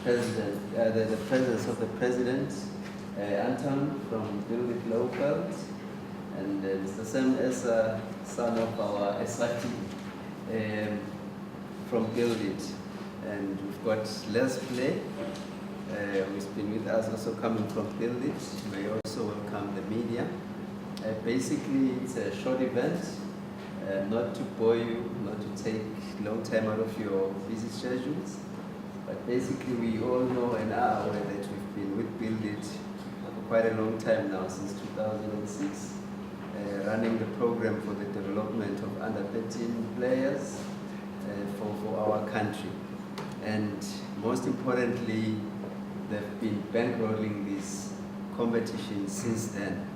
the presence of the president, Anton from Buildit Locals, and it's the same as son of our Eswatini from Buildit. And we've got Les Play, who's been with us, also coming from Buildit. May also welcome the media. Basically, it's a short event, not to bore you, not to take long time out of your busy schedules. But basically, we all know and are aware that we've been with Buildit for quite a long time now, since 2006, running the program for the development of under 13 players for our country. And most importantly, they've been bankrolling this competition since then.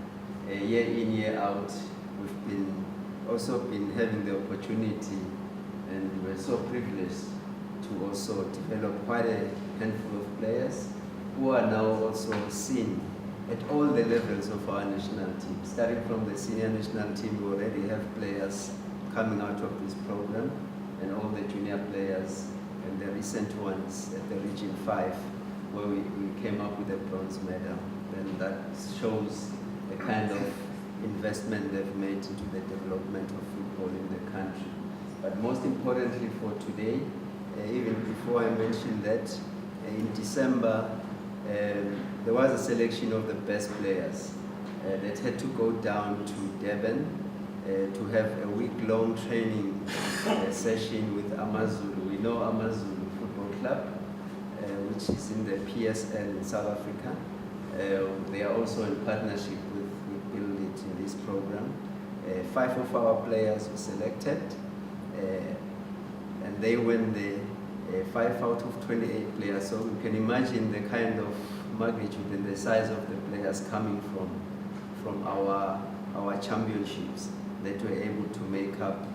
Year in, year out, we've also been having the opportunity, and we're so privileged to also develop quite a handful of players who are now also seen at all the levels of our national team. Starting from the senior national team, we already have players coming out of this program, and all the junior players, and the recent ones at the Region 5, where we came up with a bronze medal. And that shows the kind of investment they've made into the development of football in the country. But most importantly for today, even before I mention that, in December, there was a selection of the best players that had to go down to Durban to have a week-long training session with Mngomezulu. We know Mngomezulu Football Club, which is in the PSL in South Africa. They are also in partnership with Buildit in this program. 5 of our players were selected, and they win the 5 out of 28 players. So you can imagine the kind of magnitude and the size of the players coming from our championships that were able to make up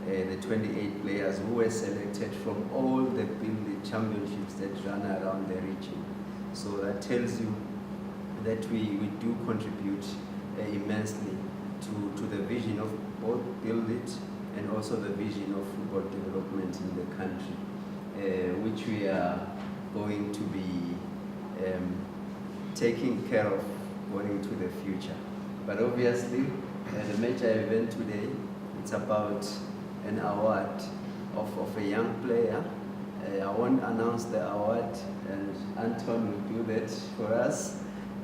the 28 players who were selected from all the Buildit Championships that run around the region. So that tells you that we do contribute immensely to the vision of both Buildit and also the vision of football development in the country, which we are going to be taking care of going into the future. But obviously, the major event today, it's about an award of a young player. I won't announce the award, and Anton will do that for us.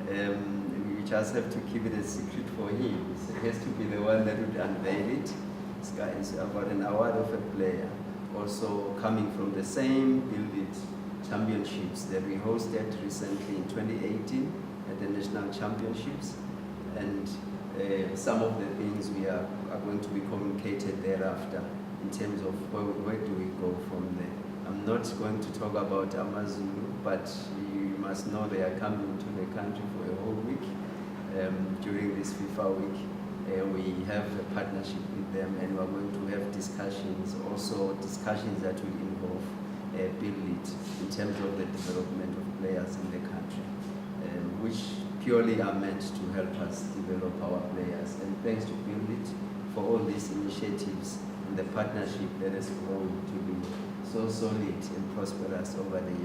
We just have to keep it a secret for him. He has to be the one that would unveil it. It's about an award of a player, also coming from the same Buildit Championships that we hosted recently in 2018 at the National Championships. And some of the things we are going to be communicated thereafter in terms of where do we go from there. I'm not going to talk about Mngomezulu, but you must know they are coming to the country for a whole week. During this FIFA week, we have a partnership with them, and we're going to have discussions, also discussions that will involve Buildit in terms of the development of players in the country, which purely are meant to help us develop our players. And thanks to Buildit for all these initiatives and the partnership that has grown to be so solid and prosperous over the years.